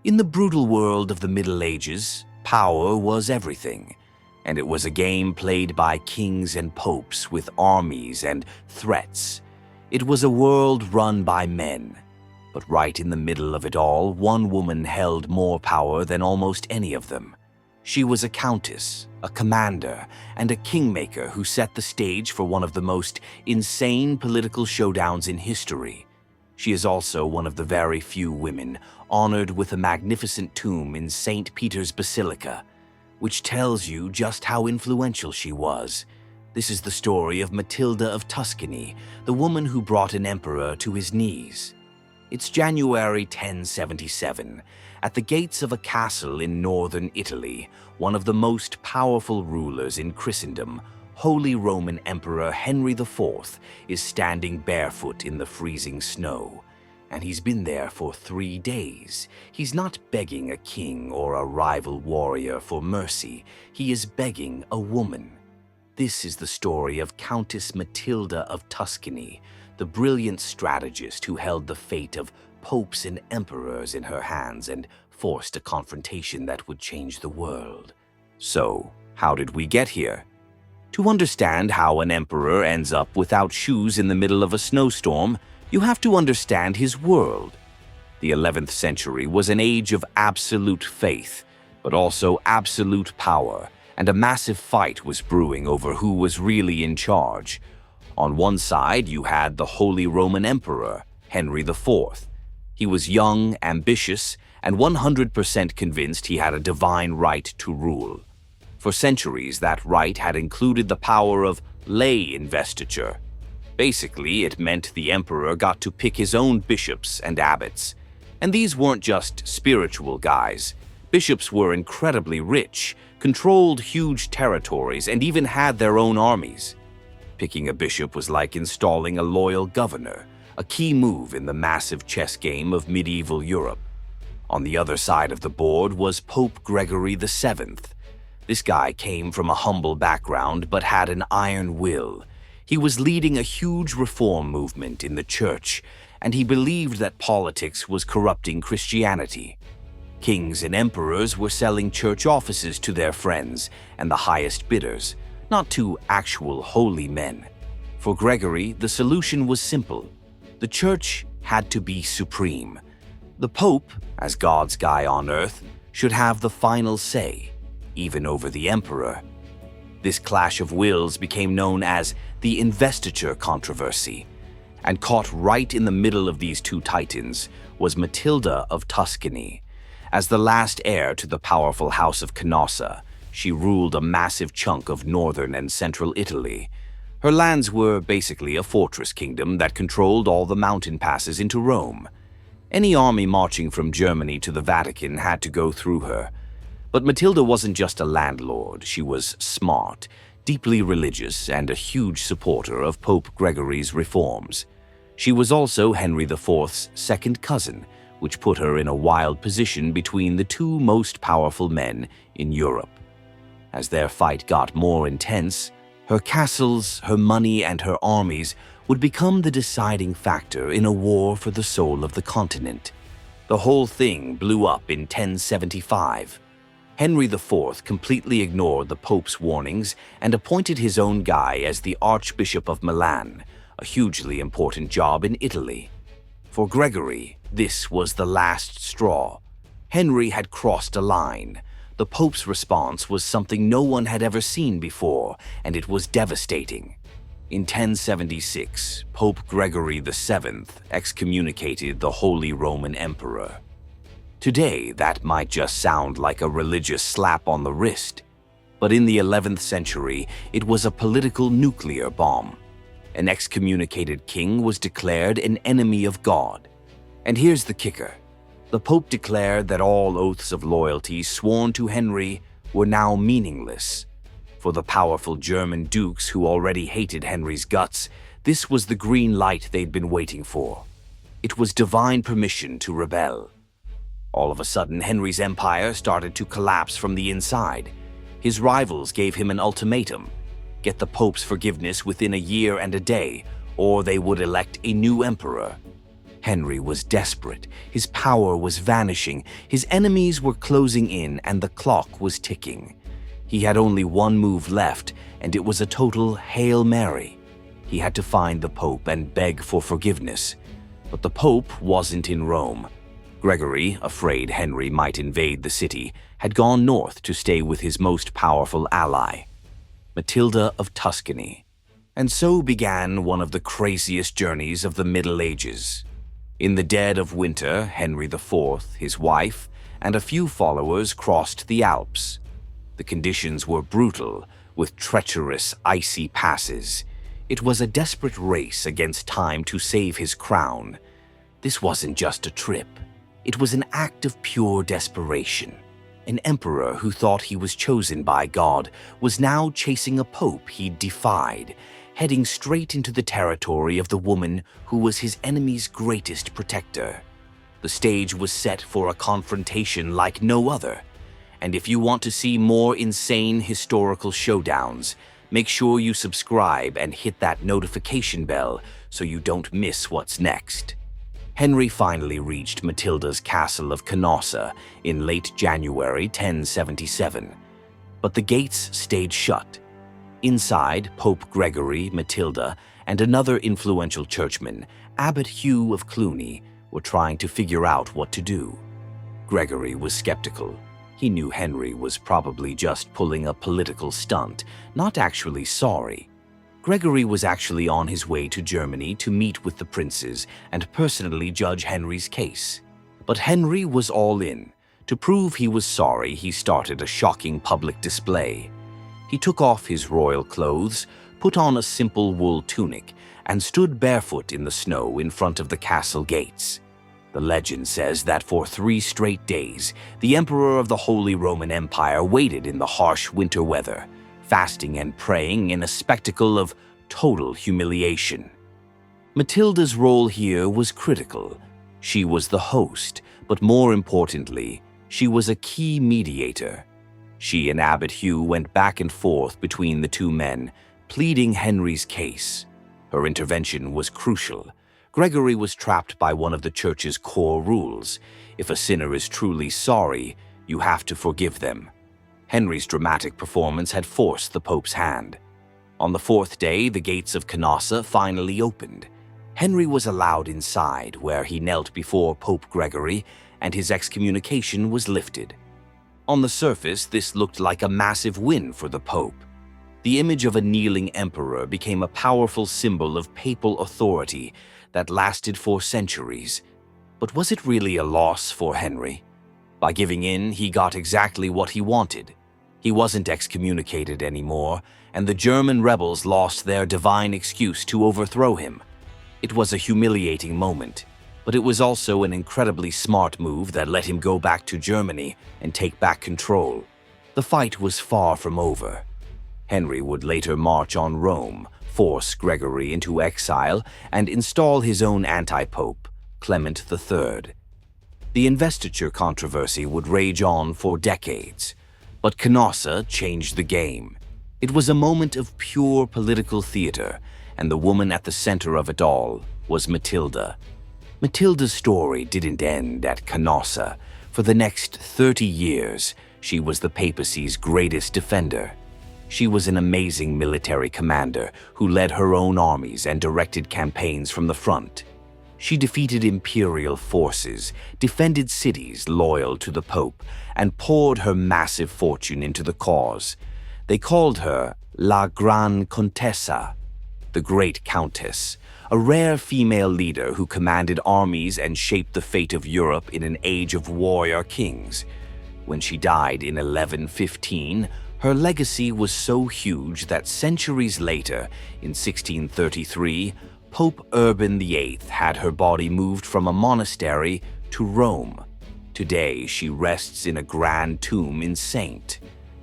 In the brutal world of the Middle Ages, power was everything, and it was a game played by kings and popes with armies and threats. It was a world run by men. But right in the middle of it all, one woman held more power than almost any of them. She was a countess, a commander, and a kingmaker who set the stage for one of the most insane political showdowns in history. She is also one of the very few women honored with a magnificent tomb in St. Peter's Basilica, which tells you just how influential she was. This is the story of Matilda of Tuscany, the woman who brought an emperor to his knees. It's January 1077. At the gates of a castle in northern Italy, one of the most powerful rulers in Christendom, Holy Roman Emperor Henry IV, is standing barefoot in the freezing snow. And he's been there for 3 days. He's not begging a king or a rival warrior for mercy. He is begging a woman. This is the story of Countess Matilda of Tuscany, the brilliant strategist who held the fate of popes and emperors in her hands and forced a confrontation that would change the world. So, how did we get here? To understand how an emperor ends up without shoes in the middle of a snowstorm, you have to understand his world. The 11th century was an age of absolute faith, but also absolute power, and a massive fight was brewing over who was really in charge. On one side, you had the Holy Roman Emperor, Henry IV. He was young, ambitious, and 100% convinced he had a divine right to rule. For centuries, that right had included the power of lay investiture. Basically, it meant the emperor got to pick his own bishops and abbots. And these weren't just spiritual guys. Bishops were incredibly rich, controlled huge territories, and even had their own armies. Picking a bishop was like installing a loyal governor, a key move in the massive chess game of medieval Europe. On the other side of the board was Pope Gregory VII. This guy came from a humble background but had an iron will. He was leading a huge reform movement in the church, and he believed that politics was corrupting Christianity. Kings and emperors were selling church offices to their friends and the highest bidders, not to actual holy men. For Gregory, the solution was simple. The church had to be supreme. The Pope, as God's guy on earth, should have the final say, even over the emperor. This clash of wills became known as the Investiture controversy, and caught right in the middle of these two titans was Matilda of Tuscany. As the last heir to the powerful House of Canossa, she ruled a massive chunk of northern and central Italy. Her lands were basically a fortress kingdom that controlled all the mountain passes into Rome. Any army marching from Germany to the Vatican had to go through her. But Matilda wasn't just a landlord. She was smart, deeply religious, and a huge supporter of Pope Gregory's reforms. She was also Henry IV's second cousin, which put her in a wild position between the two most powerful men in Europe. As their fight got more intense, her castles, her money, and her armies would become the deciding factor in a war for the soul of the continent. The whole thing blew up in 1075. Henry IV completely ignored the Pope's warnings and appointed his own guy as the Archbishop of Milan, a hugely important job in Italy. For Gregory, this was the last straw. Henry had crossed a line. The Pope's response was something no one had ever seen before, and it was devastating. In 1076, Pope Gregory VII excommunicated the Holy Roman Emperor. Today, that might just sound like a religious slap on the wrist, but in the 11th century, it was a political nuclear bomb. An excommunicated king was declared an enemy of God. And here's the kicker. The Pope declared that all oaths of loyalty sworn to Henry were now meaningless. For the powerful German dukes who already hated Henry's guts, this was the green light they'd been waiting for. It was divine permission to rebel. All of a sudden, Henry's empire started to collapse from the inside. His rivals gave him an ultimatum: get the Pope's forgiveness within a year and a day, or they would elect a new emperor. Henry was desperate. His power was vanishing. His enemies were closing in, and the clock was ticking. He had only one move left, and it was a total Hail Mary. He had to find the Pope and beg for forgiveness. But the Pope wasn't in Rome. Gregory, afraid Henry might invade the city, had gone north to stay with his most powerful ally, Matilda of Tuscany. And so began one of the craziest journeys of the Middle Ages. In the dead of winter, Henry IV, his wife, and a few followers crossed the Alps. The conditions were brutal, with treacherous, icy passes. It was a desperate race against time to save his crown. This wasn't just a trip. It was an act of pure desperation. An emperor who thought he was chosen by God was now chasing a pope he defied, heading straight into the territory of the woman who was his enemy's greatest protector. The stage was set for a confrontation like no other. And if you want to see more insane historical showdowns, make sure you subscribe and hit that notification bell so you don't miss what's next. Henry finally reached Matilda's castle of Canossa in late January 1077. But the gates stayed shut. Inside, Pope Gregory, Matilda, and another influential churchman, Abbot Hugh of Cluny, were trying to figure out what to do. Gregory was skeptical. He knew Henry was probably just pulling a political stunt, not actually sorry. Gregory was actually on his way to Germany to meet with the princes and personally judge Henry's case. But Henry was all in. To prove he was sorry, he started a shocking public display. He took off his royal clothes, put on a simple wool tunic, and stood barefoot in the snow in front of the castle gates. The legend says that for 3 straight days, the Emperor of the Holy Roman Empire waited in the harsh winter weather, fasting and praying in a spectacle of total humiliation. Matilda's role here was critical. She was the host, but more importantly, she was a key mediator. She and Abbot Hugh went back and forth between the two men, pleading Henry's case. Her intervention was crucial. Gregory was trapped by one of the church's core rules. If a sinner is truly sorry, you have to forgive them. Henry's dramatic performance had forced the Pope's hand. On the 4th day, the gates of Canossa finally opened. Henry was allowed inside, where he knelt before Pope Gregory, and his excommunication was lifted. On the surface, this looked like a massive win for the Pope. The image of a kneeling emperor became a powerful symbol of papal authority that lasted for centuries. But was it really a loss for Henry? By giving in, he got exactly what he wanted. He wasn't excommunicated anymore, and the German rebels lost their divine excuse to overthrow him. It was a humiliating moment, but it was also an incredibly smart move that let him go back to Germany and take back control. The fight was far from over. Henry would later march on Rome, force Gregory into exile, and install his own anti-pope, Clement III. The investiture controversy would rage on for decades, but Canossa changed the game. It was a moment of pure political theater, and the woman at the center of it all was Matilda. Matilda's story didn't end at Canossa. For the next 30 years, she was the papacy's greatest defender. She was an amazing military commander who led her own armies and directed campaigns from the front. She defeated imperial forces, defended cities loyal to the Pope, and poured her massive fortune into the cause. They called her La Gran Contessa, the Great Countess, a rare female leader who commanded armies and shaped the fate of Europe in an age of warrior kings. When she died in 1115, her legacy was so huge that centuries later, in 1633, Pope Urban VIII had her body moved from a monastery to Rome. Today, she rests in a grand tomb in St.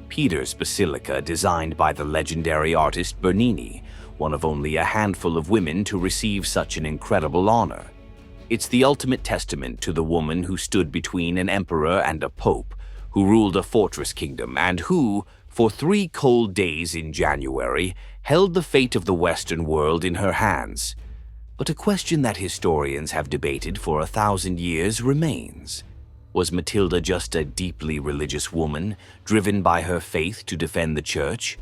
Peter's Basilica, designed by the legendary artist Bernini, one of only a handful of women to receive such an incredible honor. It's the ultimate testament to the woman who stood between an emperor and a pope, who ruled a fortress kingdom, and who, for 3 cold days in January, held the fate of the Western world in her hands. But a question that historians have debated for 1,000 years remains. Was Matilda just a deeply religious woman, driven by her faith to defend the church?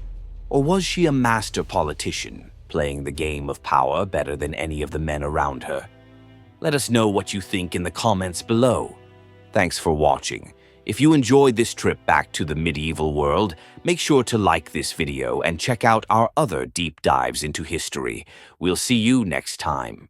Or was she a master politician, playing the game of power better than any of the men around her? Let us know what you think in the comments below. Thanks for watching. If you enjoyed this trip back to the medieval world, make sure to like this video and check out our other deep dives into history. We'll see you next time.